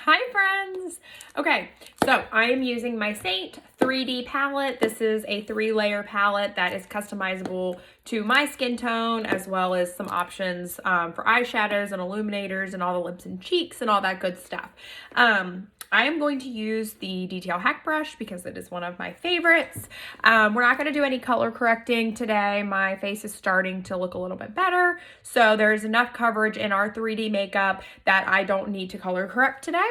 Hi friends! Okay, so I am using my Saint 3D palette. This is a 3-layer palette that is customizable to my skin tone, as well as some options for eyeshadows and illuminators and all the lips and cheeks and all that good stuff. I am going to use the Detail Hack brush because it is one of my favorites. We're not going to do any color correcting today. My face is starting to look a little bit better, so there's enough coverage in our 3D makeup that I don't need to color correct today.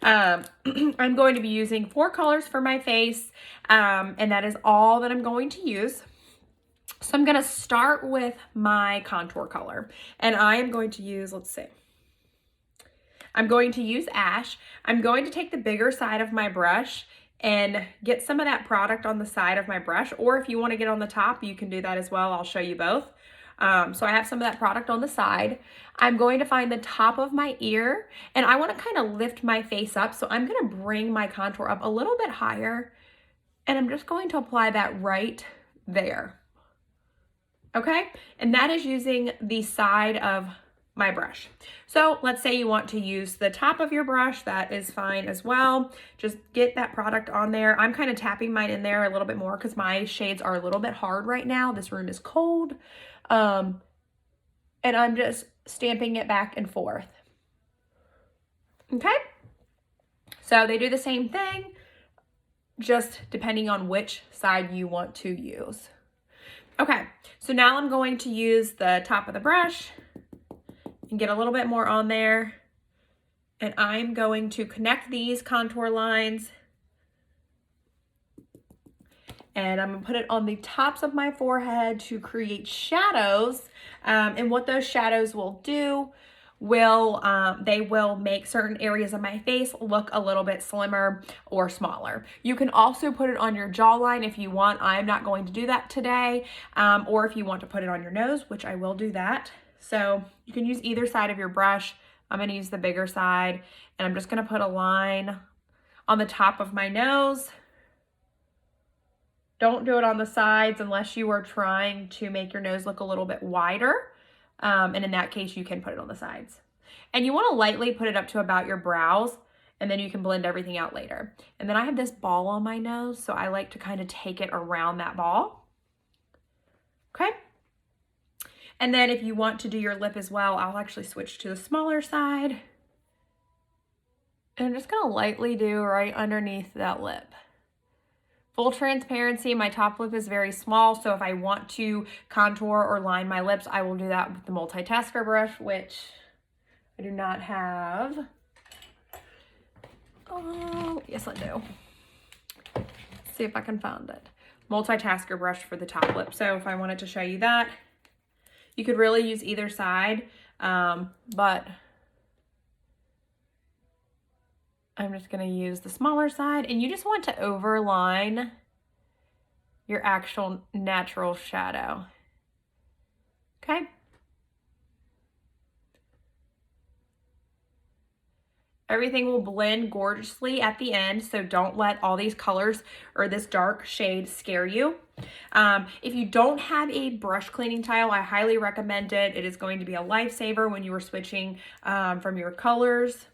I'm going to be using 4 colors for my face, and that is all that I'm going to use. So I'm going to start with my contour color, and I am going to use, let's see, I'm going to use Ash. I'm going to take the bigger side of my brush and get some of that product on the side of my brush, or if you want to get on the top, you can do that as well. I'll show you both. So I have some of that product on the side. I'm going to find the top of my ear, and I want to kind of lift my face up. So I'm going to bring my contour up a little bit higher, and I'm just going to apply that right there. Okay, and that is using the side of my brush. So let's say you want to use the top of your brush, that is fine as well. Just get that product on there. I'm kind of tapping mine in there a little bit more because my shades are a little bit hard right now. This room is cold. And I'm just stamping it back and forth. Okay, so they do the same thing, just depending on which side you want to use. Okay, so now I'm going to use the top of the brush and get a little bit more on there. And I'm going to connect these contour lines. And I'm gonna put it on the tops of my forehead to create shadows. And what those shadows will do they will make certain areas of my face look a little bit slimmer or smaller. You can also put it on your jawline if you want. I'm not going to do that today. Or if you want to put it on your nose, which I will do that. So you can use either side of your brush. I'm gonna use the bigger side, and I'm just gonna put a line on the top of my nose. Don't do it on the sides unless you are trying to make your nose look a little bit wider. And in that case, you can put it on the sides. And you want to lightly put it up to about your brows, and then you can blend everything out later. And then I have this ball on my nose, so I like to kind of take it around that ball. Okay. And then if you want to do your lip as well, I'll actually switch to the smaller side. And I'm just going to lightly do right underneath that lip. Full transparency, my top lip is very small, so if I want to contour or line my lips, I will do that with the multitasker brush, which I do not have. Oh, yes I do. Let's see if I can find it. Multitasker brush for the top lip. So if I wanted to show you that, you could really use either side, but I'm just going to use the smaller side, and you just want to overline your actual natural shadow. Okay. Everything will blend gorgeously at the end, so don't let all these colors or this dark shade scare you. If you don't have a brush cleaning tile, I highly recommend it. It is going to be a lifesaver when you are switching from your colors.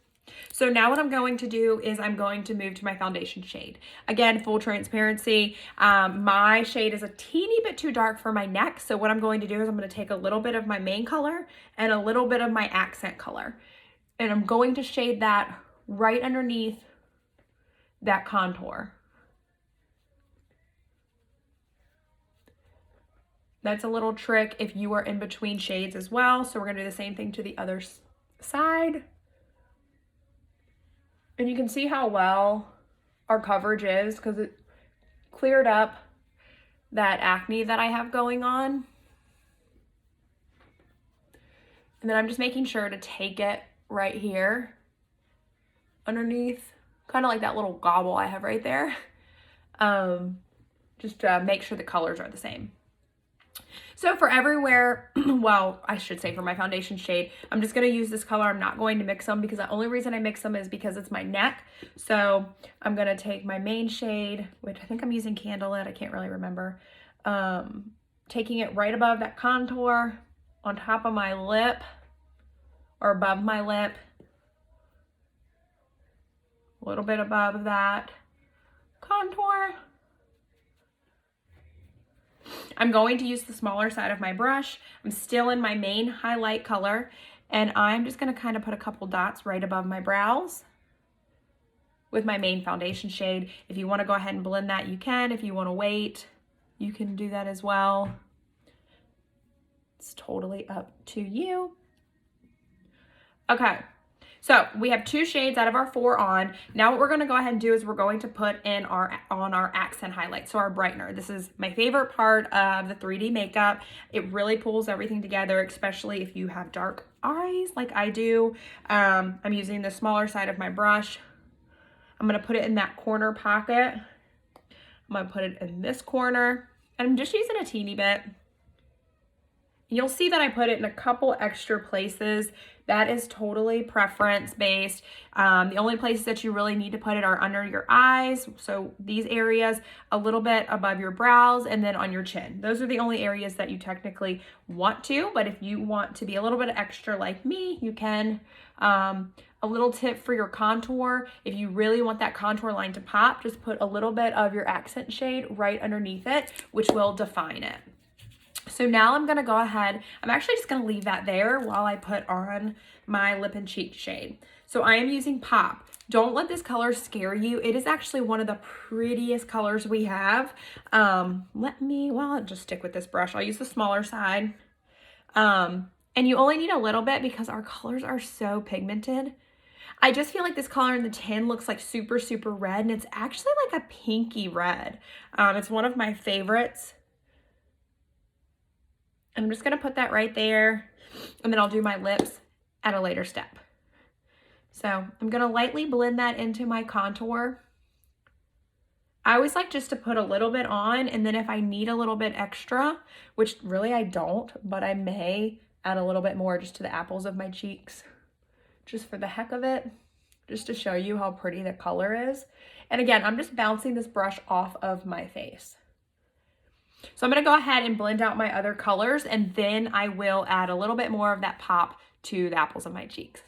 So now what I'm going to do is I'm going to move to my foundation shade. Again, full transparency, my shade is a teeny bit too dark for my neck. So what I'm going to do is I'm going to take a little bit of my main color and a little bit of my accent color. And I'm going to shade that right underneath that contour. That's a little trick if you are in between shades as well. So we're going to do the same thing to the other side. And you can see how well our coverage is because it cleared up that acne that I have going on. And then I'm just making sure to take it right here underneath, kind of like that little gobble I have right there. Just to make sure the colors are the same. So for everywhere, well, I should say for my foundation shade, I'm just going to use this color. I'm not going to mix them because the only reason I mix them is because it's my neck. So I'm going to take my main shade, which I think I'm using Candlelit. I can't really remember. Taking it right above that contour on top of my lip or above my lip. a little bit above that contour. I'm going to use the smaller side of my brush. I'm still in my main highlight color, and I'm just going to kind of put a couple dots right above my brows with my main foundation shade. If you want to go ahead and blend that, you can. If you want to wait, you can do that as well. It's totally up to you. Okay, so we have 2 shades out of our 4 on. Now what we're going to go ahead and do is we're going to put in our accent highlight, so our brightener. This is my favorite part of the 3D makeup. It really pulls everything together, especially if you have dark eyes like I do. I'm using the smaller side of my brush. I'm going to put it in that corner pocket. I'm going to put it in this corner, and I'm just using a teeny bit. You'll see that I put it in a couple extra places. That is totally preference based. The only places that you really need to put it are under your eyes. So these areas, a little bit above your brows, and then on your chin. Those are the only areas that you technically want to, but if you want to be a little bit extra like me, you can. A little tip for your contour, if you really want that contour line to pop, just put a little bit of your accent shade right underneath it, which will define it. So now I'm going to go ahead, I'm actually just going to leave that there while I put on my lip and cheek shade. So I am using Pop. Don't let this color scare you. It is actually one of the prettiest colors we have. I'll just stick with this brush. I'll use the smaller side. And you only need a little bit because our colors are so pigmented. I just feel like this color in the tin looks like super, super red, and it's actually like a pinky red. It's one of my favorites. I'm just going to put that right there, and then I'll do my lips at a later step. So I'm going to lightly blend that into my contour. I always like just to put a little bit on, and then if I need a little bit extra, which really I don't, but I may add a little bit more just to the apples of my cheeks, just for the heck of it, just to show you how pretty the color is. And again, I'm just bouncing this brush off of my face. So I'm going to go ahead and blend out my other colors, and then I will add a little bit more of that pop to the apples of my cheeks.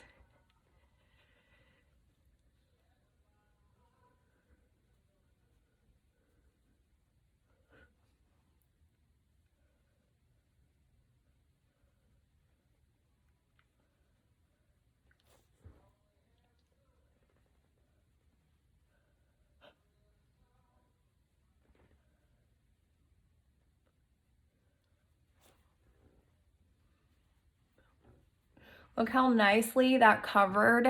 Look how nicely that covered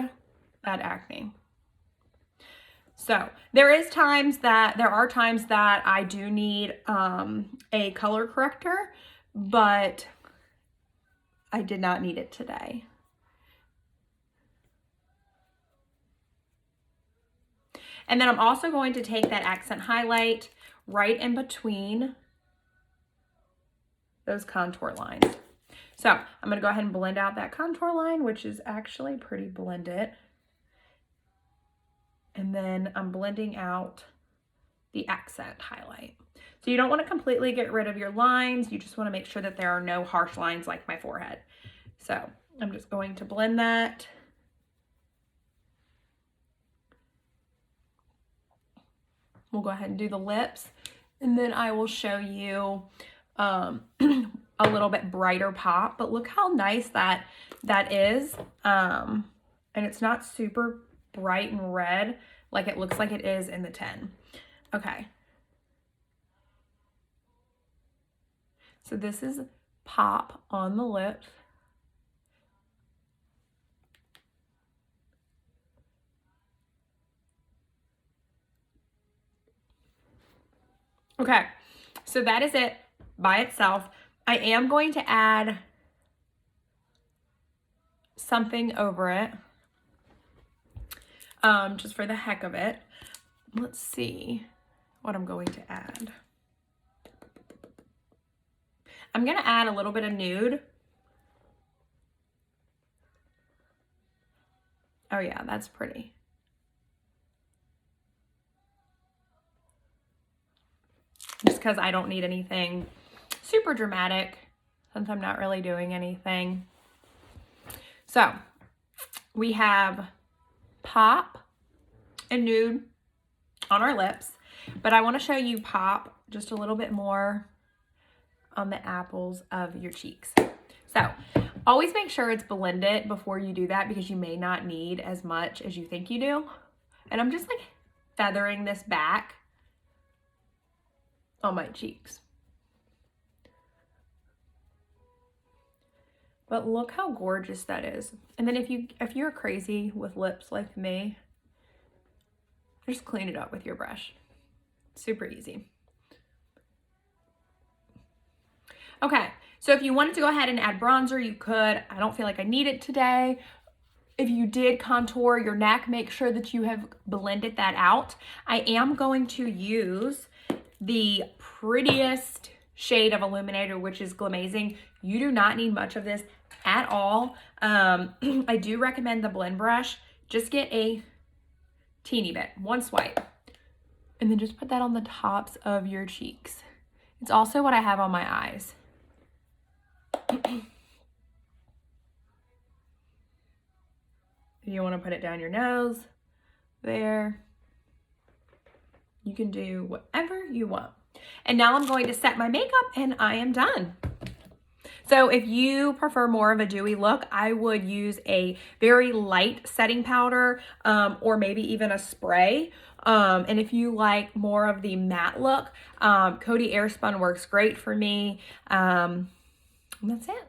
that acne. So there are times that I do need a color corrector, but I did not need it today. And then I'm also going to take that accent highlight right in between those contour lines. So I'm going to go ahead and blend out that contour line, which is actually pretty blended. And then I'm blending out the accent highlight. So you don't want to completely get rid of your lines. You just want to make sure that there are no harsh lines like my forehead. So I'm just going to blend that. We'll go ahead and do the lips, and then I will show you a little bit brighter pop, but look how nice that is. And it's not super bright and red like it looks like it is in the tin. Okay. So this is pop on the lips. Okay, so that is it by itself. I am going to add something over it, just for the heck of it. Let's see what I'm going to add. I'm going to add a little bit of nude. Oh yeah, that's pretty. Just because I don't need anything super dramatic since I'm not really doing anything. So we have pop and nude on our lips, but I want to show you pop just a little bit more on the apples of your cheeks. So always make sure it's blended before you do that, because you may not need as much as you think you do. And I'm just like feathering this back on my cheeks. But look how gorgeous that is. And then if you're crazy with lips like me, just clean it up with your brush. Super easy. Okay, so if you wanted to go ahead and add bronzer, you could. I don't feel like I need it today. If you did contour your neck, make sure that you have blended that out. I am going to use the prettiest shade of illuminator, which is Glamazing. You do not need much of this at all. I do recommend the blend brush. Just get a teeny bit, one swipe, and then just put that on the tops of your cheeks. It's also what I have on my eyes. If you want to put it down your nose, there, you can do whatever you want. And now I'm going to set my makeup and I am done. So if you prefer more of a dewy look, I would use a very light setting powder, or maybe even a spray. And if you like more of the matte look, Coty Airspun works great for me. And that's it.